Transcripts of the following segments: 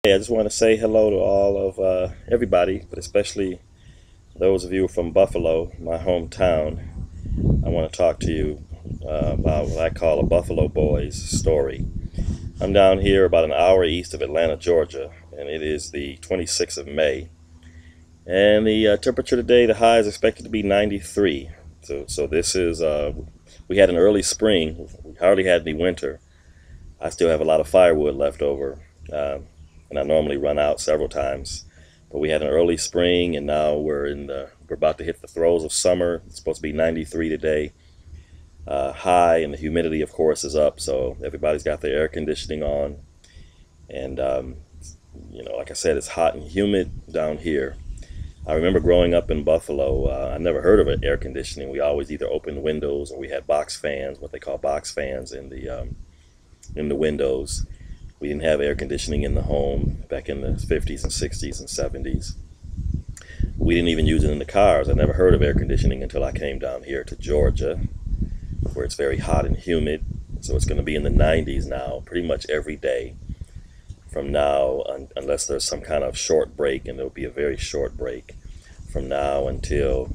Hey, I just want to say hello to all of everybody, but especially those of you from Buffalo, my hometown. I want to talk to you about what I call a Buffalo Boys story. I'm down here about an hour east of Atlanta, Georgia, and it is the 26th of May. And the temperature today, the high is expected to be 93. So this is, we had an early spring. We hardly had any winter. I still have a lot of firewood left over. And I normally run out several times. But we had an early spring, and now we're about to hit the throes of summer. It's supposed to be 93 today, high, and the humidity, of course, is up. So everybody's got their air conditioning on, and like I said, it's hot and humid down here. I remember growing up in Buffalo. I never heard of air conditioning. We always either opened windows or we had box fans, what they call box fans, in the windows. We didn't have air conditioning in the home back in the 50s and 60s and 70s. We didn't even use it in the cars. I never heard of air conditioning until I came down here to Georgia, where it's very hot and humid. So it's going to be in the 90s now, pretty much every day from now, unless there's some kind of short break, and there'll be a very short break from now until,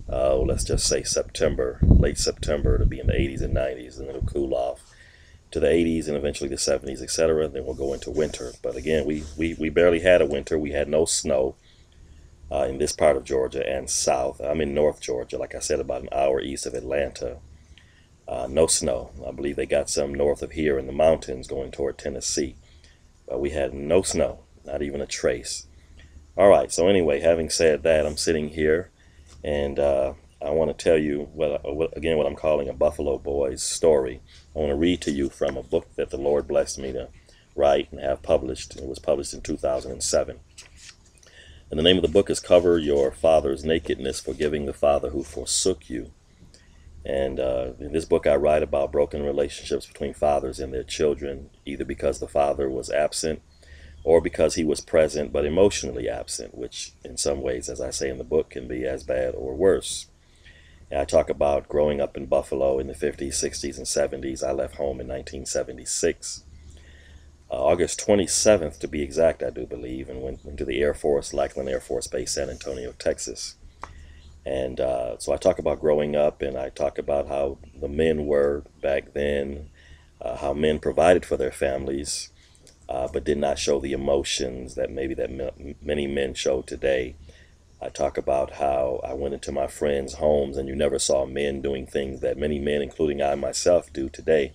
let's just say September, late September. It'll be in the 80s and 90s, and it'll cool off to the 80s and eventually the 70s, etc. Then we'll go into winter. But again, we barely had a winter. We had no snow in this part of Georgia and south. I'm in North Georgia, like I said, about an hour east of Atlanta. No snow. I believe they got some north of here in the mountains going toward Tennessee. But we had no snow, not even a trace. All right, so anyway, having said that, I'm sitting here, and I want to tell you what I'm calling a Buffalo Boys story. I want to read to you from a book that the Lord blessed me to write and have published. It was published in 2007. And the name of the book is Cover Your Father's Nakedness, Forgiving the Father Who Forsook You. And in this book I write about broken relationships between fathers and their children, either because the father was absent or because he was present but emotionally absent, which in some ways, as I say in the book, can be as bad or worse. I talk about growing up in Buffalo in the 50s, 60s, and 70s. I left home in 1976. August 27th, to be exact, I do believe, and went into the Air Force, Lackland Air Force Base, San Antonio, Texas. And so I talk about growing up, and I talk about how the men were back then, how men provided for their families, but did not show the emotions that many men show today. I talk about how I went into my friends' homes and you never saw men doing things that many men, including I myself, do today.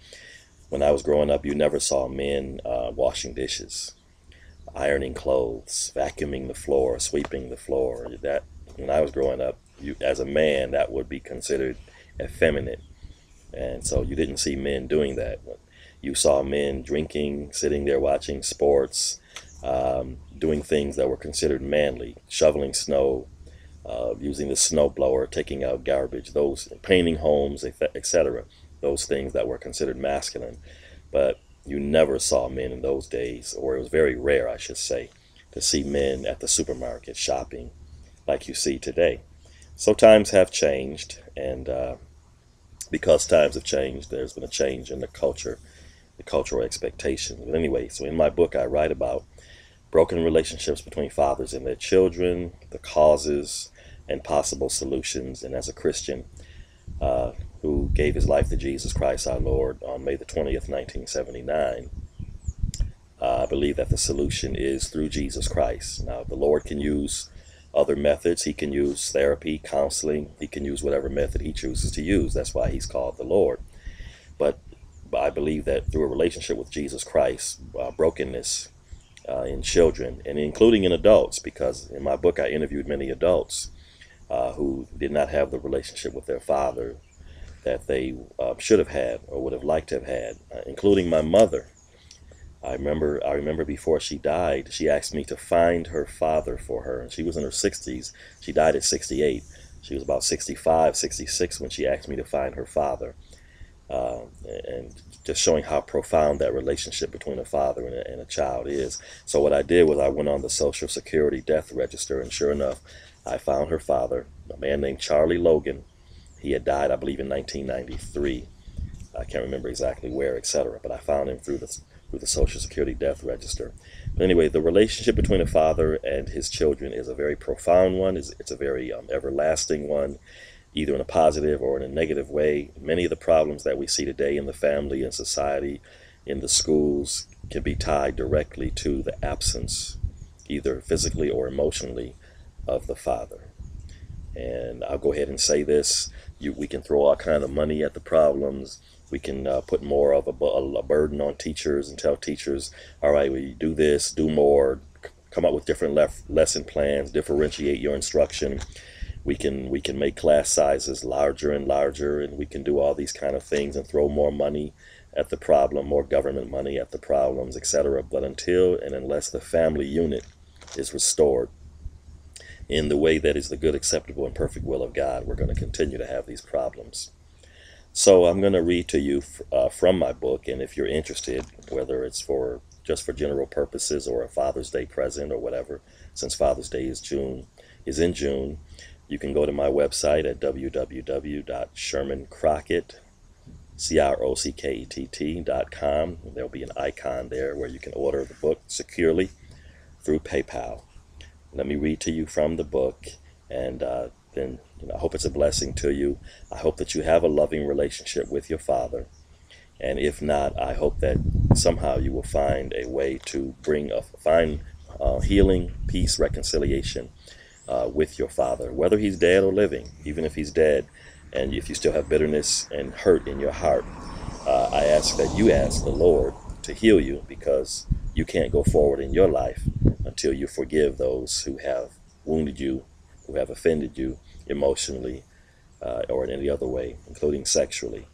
When I was growing up, you never saw men washing dishes, ironing clothes, vacuuming the floor, sweeping the floor. That, when I was growing up, as a man, that would be considered effeminate. And so you didn't see men doing that. You saw men drinking, sitting there watching sports, doing things that were considered manly, shoveling snow, using the snow blower, taking out garbage, those painting homes, etc. Those things that were considered masculine. But you never saw men in those days, or it was very rare, I should say, to see men at the supermarket shopping like you see today. So times have changed, and because times have changed, there's been a change in the culture, the cultural expectations. But anyway, so in my book I write about broken relationships between fathers and their children, the causes and possible solutions. And as a Christian who gave his life to Jesus Christ our Lord on May the 20th, 1979, I believe that the solution is through Jesus Christ. Now, the Lord can use other methods. He can use therapy, counseling. He can use whatever method he chooses to use. That's why he's called the Lord. But I believe that through a relationship with Jesus Christ, brokenness in children, and including in adults, because in my book I interviewed many adults who did not have the relationship with their father that they should have had or would have liked to have had, including my mother. I remember before she died, she asked me to find her father for her, and she was in her 60s. She died at 68. She was about 65, 66 when she asked me to find her father. And just showing how profound that relationship between a father and a child is. So what I did was I went on the Social Security death register, and sure enough, I found her father, a man named Charlie Logan. He had died, I believe, in 1993. I can't remember exactly where, etc. But I found him through the through the Social Security death register. But anyway, the relationship between a father and his children is a very profound one. It's a very everlasting one, either in a positive or in a negative way. Many of the problems that we see today in the family and society, in the schools, can be tied directly to the absence, either physically or emotionally, of the father. And I'll go ahead and say this: we can throw all kind of money at the problems. We can put more of a burden on teachers and tell teachers, all right, well, you do this, do more, come up with different lesson plans, differentiate your instruction. We can make class sizes larger and larger, and we can do all these kind of things and throw more money at the problem, more government money at the problems, etc. But until and unless the family unit is restored in the way that is the good, acceptable, and perfect will of God, we're going to continue to have these problems. So I'm going to read to you from my book, and if you're interested, whether it's just for general purposes or a Father's Day present or whatever, since Father's Day is in June, you can go to my website at www.shermancrockett.com. There'll be an icon there where you can order the book securely through PayPal. Let me read to you from the book, and then I hope it's a blessing to you. I hope that you have a loving relationship with your father, and if not, I hope that somehow you will find a way to find healing, peace, reconciliation with your father, whether he's dead or living. Even if he's dead, and if you still have bitterness and hurt in your heart, I ask that you ask the Lord to heal you, because you can't go forward in your life until you forgive those who have wounded you, who have offended you emotionally or in any other way, including sexually.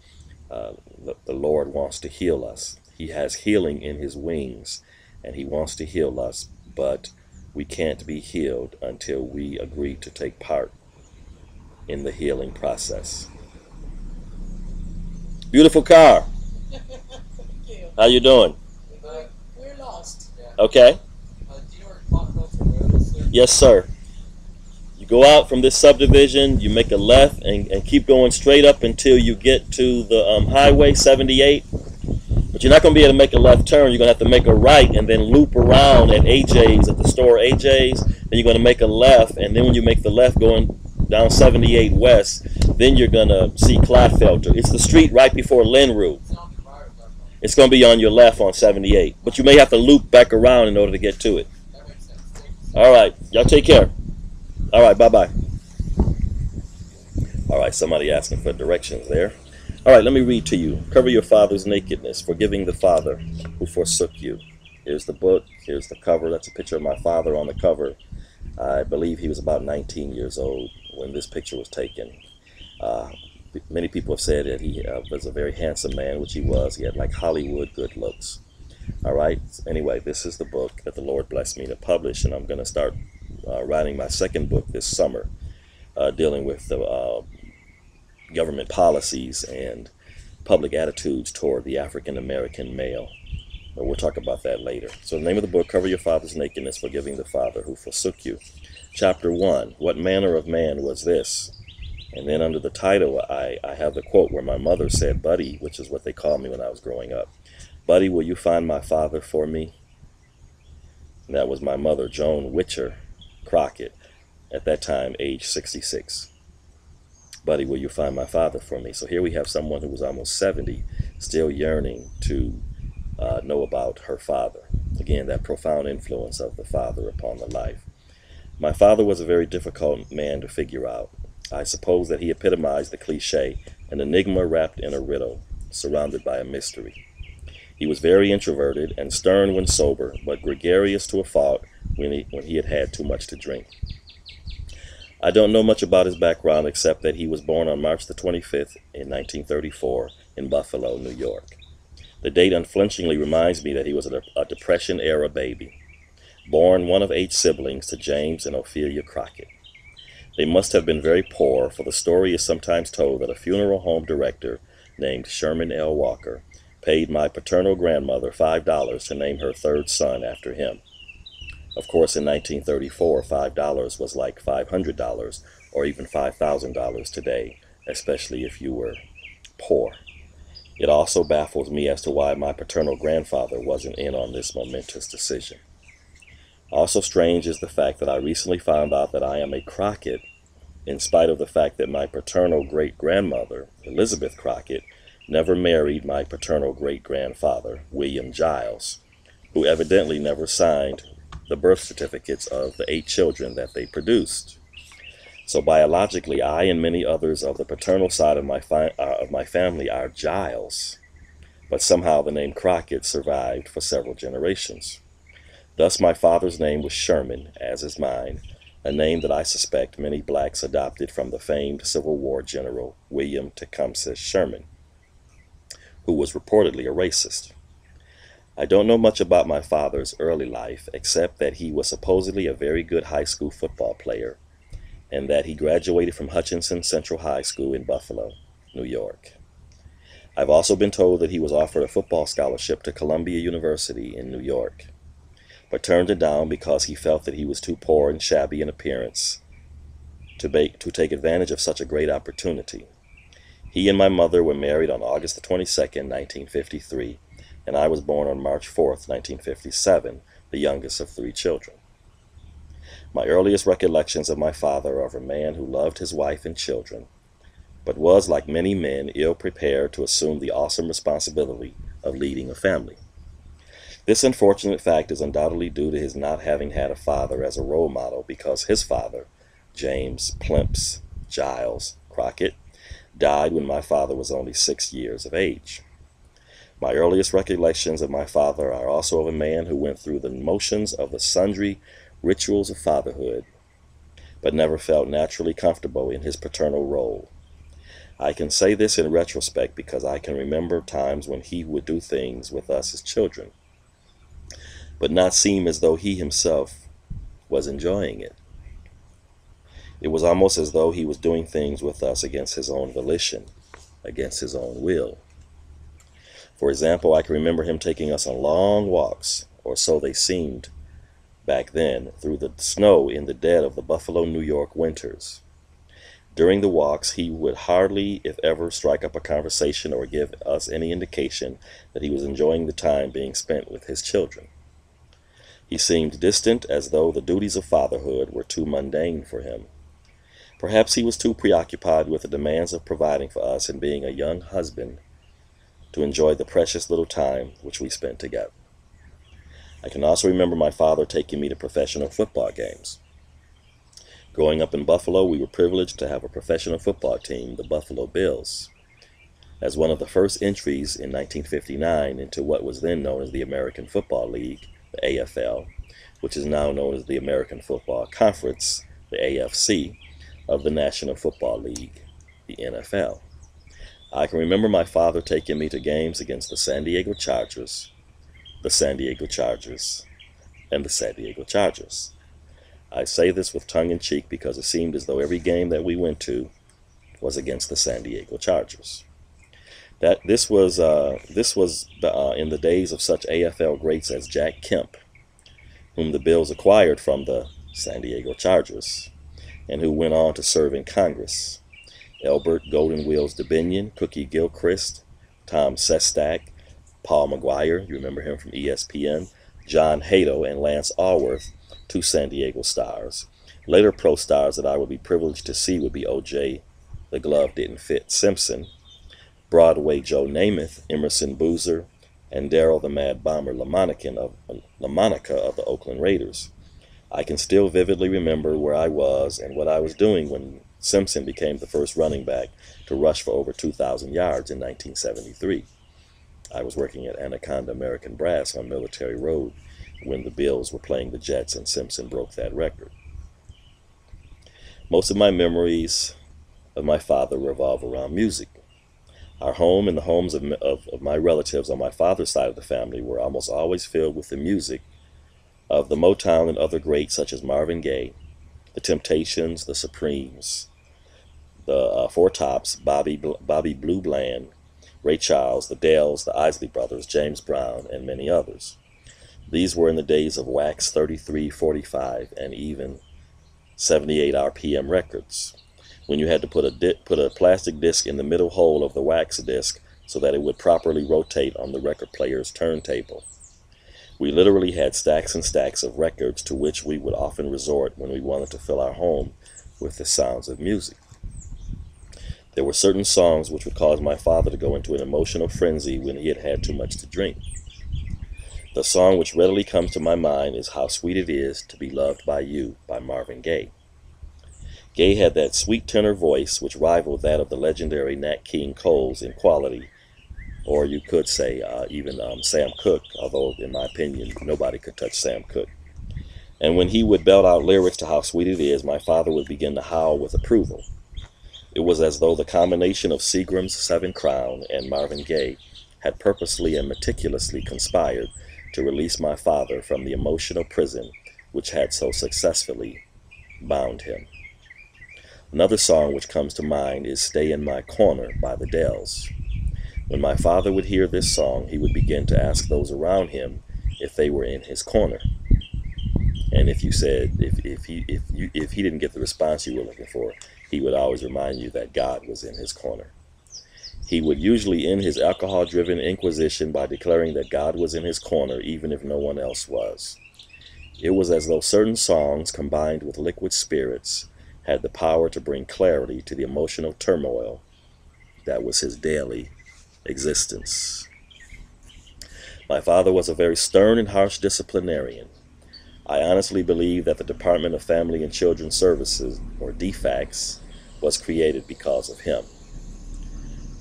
The Lord wants to heal us. He has healing in his wings, and he wants to heal us, but we can't be healed until we agree to take part in the healing process. Beautiful car. Thank you. How you doing? We're lost. Okay. Do you know where Continental Road is, sir? Yes, sir. You go out from this subdivision, you make a left, and keep going straight up until you get to the Highway 78. But you're not going to be able to make a left turn. You're going to have to make a right and then loop around at AJ's, at the store AJ's. Then you're going to make a left, and then when you make the left going down 78 West, then you're going to see Clotfelter. It's the street right before Linrue. It's going to be on your left on 78. But you may have to loop back around in order to get to it. That makes sense. All right. Y'all take care. All right. Bye-bye. All right. Somebody asking for directions there. All right. Let me read to you. Cover your father's nakedness, forgiving the father who forsook you. Here's the book. Here's the cover. That's a picture of my father on the cover. I believe he was about 19 years old when this picture was taken. Many people have said that he was a very handsome man, which he was. He had like Hollywood good looks. All right. Anyway, this is the book that the Lord blessed me to publish, and I'm going to start writing my second book this summer, dealing with the government policies and public attitudes toward the African American male. But we'll talk about that later. So the name of the book, Cover Your Father's Nakedness, Forgiving the Father Who Forsook You. Chapter 1, What Manner of Man Was This? And then under the title, I have the quote where my mother said, Buddy, which is what they called me when I was growing up. Buddy, will you find my father for me? And that was my mother, Joan Witcher Crockett, at that time, age 66. Buddy, will you find my father for me? So here we have someone who was almost 70, still yearning to know about her father. Again, that profound influence of the father upon the life. My father was a very difficult man to figure out. I suppose that he epitomized the cliche, an enigma wrapped in a riddle, surrounded by a mystery. He was very introverted and stern when sober, but gregarious to a fault when he had had too much to drink. I don't know much about his background except that he was born on March the 25th in 1934 in Buffalo, New York. The date unflinchingly reminds me that he was a Depression-era baby, born one of 8 siblings to James and Ophelia Crockett. They must have been very poor, for the story is sometimes told that a funeral home director named Sherman L. Walker paid my paternal grandmother $5 to name her third son after him. Of course, in 1934, $5 was like $500 or even $5,000 today, especially if you were poor. It also baffles me as to why my paternal grandfather wasn't in on this momentous decision. Also strange is the fact that I recently found out that I am a Crockett, in spite of the fact that my paternal great-grandmother, Elizabeth Crockett, never married my paternal great-grandfather, William Giles, who evidently never signed the birth certificates of the 8 children that they produced. So biologically, I and many others of the paternal side of my family are Giles, but somehow the name Crockett survived for several generations. Thus my father's name was Sherman, as is mine, a name that I suspect many blacks adopted from the famed Civil War general William Tecumseh Sherman, who was reportedly a racist. I don't know much about my father's early life, except that he was supposedly a very good high school football player, and that he graduated from Hutchinson Central High School in Buffalo, New York. I've also been told that he was offered a football scholarship to Columbia University in New York, but turned it down because he felt that he was too poor and shabby in appearance to take advantage of such a great opportunity. He and my mother were married on August the 22nd, 1953, and I was born on March 4th, 1957, the youngest of 3 children. My earliest recollections of my father are of a man who loved his wife and children, but was, like many men, ill-prepared to assume the awesome responsibility of leading a family. This unfortunate fact is undoubtedly due to his not having had a father as a role model, because his father, James Plimps Giles Crockett, died when my father was only 6 years of age. My earliest recollections of my father are also of a man who went through the motions of the sundry rituals of fatherhood, but never felt naturally comfortable in his paternal role. I can say this in retrospect because I can remember times when he would do things with us as children, but not seem as though he himself was enjoying it. It was almost as though he was doing things with us against his own volition, against his own will. For example, I can remember him taking us on long walks, or so they seemed back then, through the snow in the dead of the Buffalo, New York winters. During the walks, he would hardly, if ever, strike up a conversation or give us any indication that he was enjoying the time being spent with his children. He seemed distant, as though the duties of fatherhood were too mundane for him. Perhaps he was too preoccupied with the demands of providing for us and being a young husband to enjoy the precious little time which we spent together. I can also remember my father taking me to professional football games. Growing up in Buffalo, we were privileged to have a professional football team, the Buffalo Bills. As one of the first entries in 1959 into what was then known as the American Football League, the AFL, which is now known as the American Football Conference, the AFC, of the National Football League, the NFL. I can remember my father taking me to games against the San Diego Chargers, and the San Diego Chargers. I say this with tongue-in-cheek because it seemed as though every game that we went to was against the San Diego Chargers. This was in the days of such AFL greats as Jack Kemp, whom the Bills acquired from the San Diego Chargers, and who went on to serve in Congress. Elbert Golden Wheels DeBinion, Cookie Gilchrist, Tom Sestak, Paul McGuire, you remember him from ESPN, John Hato, and Lance Allworth, 2 San Diego stars. Later pro stars that I would be privileged to see would be O.J. the Glove Didn't Fit Simpson, Broadway Joe Namath, Emerson Boozer, and Darryl the Mad Bomber LaMonica of the Oakland Raiders. I can still vividly remember where I was and what I was doing when Simpson became the first running back to rush for over 2,000 yards in 1973. I was working at Anaconda American Brass on Military Road when the Bills were playing the Jets and Simpson broke that record. Most of my memories of my father revolve around music. Our home and the homes of my relatives on my father's side of the family were almost always filled with the music of the Motown and other greats such as Marvin Gaye, the Temptations, the Supremes, the Four Tops, Bobby Blue Bland, Ray Charles, the Dells, the Isley Brothers, James Brown, and many others. These were in the days of wax 33, 45, and even 78 RPM records, when you had to put a plastic disc in the middle hole of the wax disc so that it would properly rotate on the record player's turntable. We literally had stacks and stacks of records to which we would often resort when we wanted to fill our home with the sounds of music. There were certain songs which would cause my father to go into an emotional frenzy when he had had too much to drink. The song which readily comes to my mind is How Sweet It Is to Be Loved by You by Marvin Gaye. Gaye had that sweet tenor voice which rivaled that of the legendary Nat King Cole's in quality, or you could say even Sam Cooke, although in my opinion nobody could touch Sam Cooke. And when he would belt out lyrics to How Sweet It Is, my father would begin to howl with approval. It was as though the combination of Seagram's Seven Crown and Marvin Gaye had purposely and meticulously conspired to release my father from the emotional prison which had so successfully bound him. Another song which comes to mind is Stay in My Corner by the Dells. When my father would hear this song, he would begin to ask those around him if they were in his corner. And if you said, if he didn't get the response you were looking for, he would always remind you that God was in his corner. He would usually end his alcohol-driven inquisition by declaring that God was in his corner even if no one else was. It was as though certain songs combined with liquid spirits had the power to bring clarity to the emotional turmoil that was his daily existence. My father was a very stern and harsh disciplinarian. I honestly believe that the Department of Family and Children Services, or DFACS, was created because of him.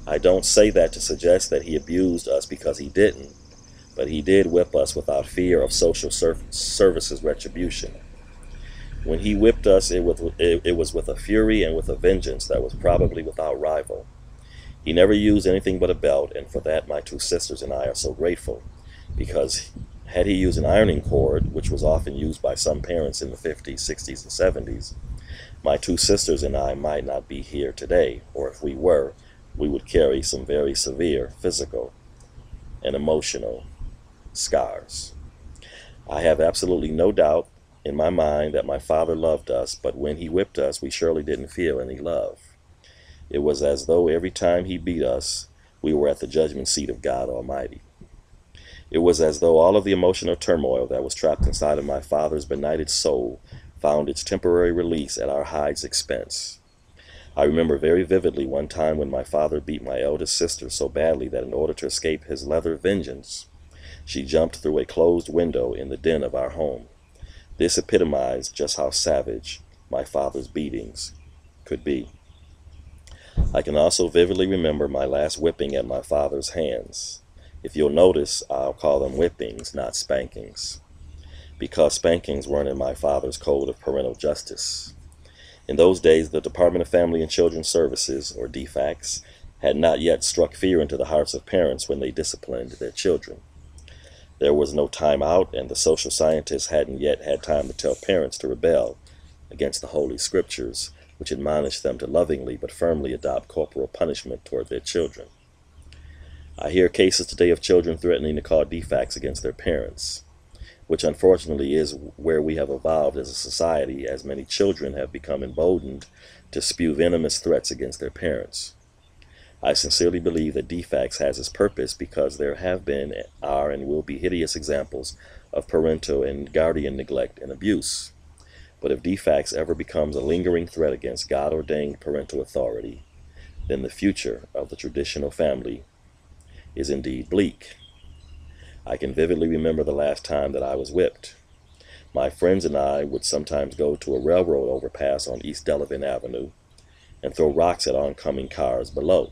I don't say that to suggest that he abused us, because he didn't, but he did whip us without fear of social services retribution. When he whipped us, it was with a fury and with a vengeance that was probably without rival. He never used anything but a belt, and for that my two sisters and I are so grateful, because had he used an ironing cord, which was often used by some parents in the 50s, 60s, and 70s, my two sisters and I might not be here today, or if we were, we would carry some very severe physical and emotional scars. I have absolutely no doubt in my mind that my father loved us, but when he whipped us, we surely didn't feel any love. It was as though every time he beat us, we were at the judgment seat of God Almighty. It was as though all of the emotional turmoil that was trapped inside of my father's benighted soul found its temporary release at our hide's expense. I remember very vividly one time when my father beat my eldest sister so badly that in order to escape his leather vengeance, she jumped through a closed window in the den of our home. This epitomized just how savage my father's beatings could be. I can also vividly remember my last whipping at my father's hands. If you'll notice, I'll call them whippings, not spankings, because spankings weren't in my father's code of parental justice. In those days, the Department of Family and Children Services, or DFACS, had not yet struck fear into the hearts of parents when they disciplined their children. There was no time out, and the social scientists hadn't yet had time to tell parents to rebel against the Holy Scriptures, which admonished them to lovingly but firmly adopt corporal punishment toward their children. I hear cases today of children threatening to call DFACS against their parents, which unfortunately is where we have evolved as a society, as many children have become emboldened to spew venomous threats against their parents. I sincerely believe that DFACS has its purpose because there have been, are, and will be hideous examples of parental and guardian neglect and abuse. But if DFACS ever becomes a lingering threat against God-ordained parental authority, then the future of the traditional family is indeed bleak. I can vividly remember the last time that I was whipped. My friends and I would sometimes go to a railroad overpass on East Delavan Avenue and throw rocks at oncoming cars below.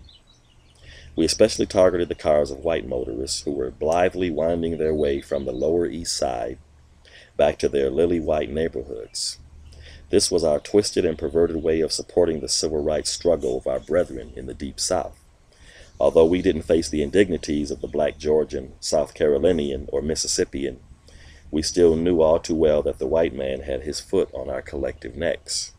We especially targeted the cars of white motorists who were blithely winding their way from the Lower East Side back to their lily-white neighborhoods. This was our twisted and perverted way of supporting the civil rights struggle of our brethren in the Deep South. Although we didn't face the indignities of the black Georgian, South Carolinian, or Mississippian, we still knew all too well that the white man had his foot on our collective necks.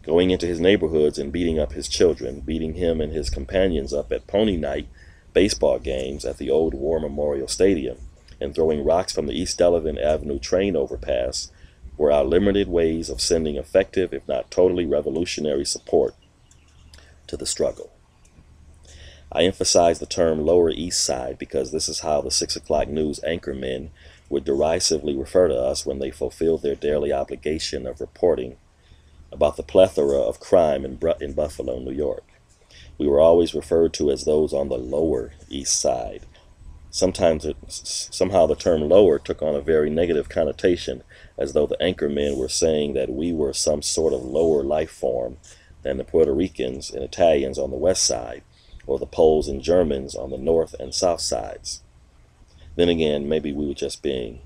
Going into his neighborhoods and beating up his children, beating him and his companions up at pony night baseball games at the old War Memorial Stadium, and throwing rocks from the East Delavan Avenue train overpass were our limited ways of sending effective, if not totally revolutionary support to the struggle. I emphasize the term Lower East Side because this is how the 6 o'clock news anchormen would derisively refer to us when they fulfilled their daily obligation of reporting about the plethora of crime in Buffalo, New York. We were always referred to as those on the Lower East Side. Somehow the term lower took on a very negative connotation, as though the anchormen were saying that we were some sort of lower life form than the Puerto Ricans and Italians on the west side, or the Poles and Germans on the north and south sides. Then again, maybe we were just being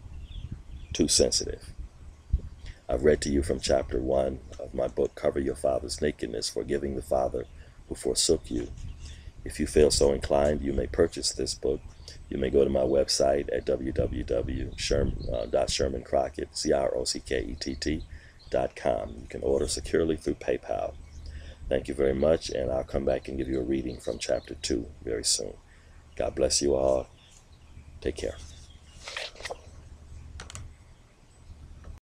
too sensitive. I've read to you from chapter 1 of my book, Cover Your Father's Nakedness, Forgiving the Father Who Forsook You. If you feel so inclined, you may purchase this book. You may go to my website at www.shermancrockett.com. You can order securely through PayPal. Thank you very much, and I'll come back and give you a reading from chapter 2 very soon. God bless you all. Take care.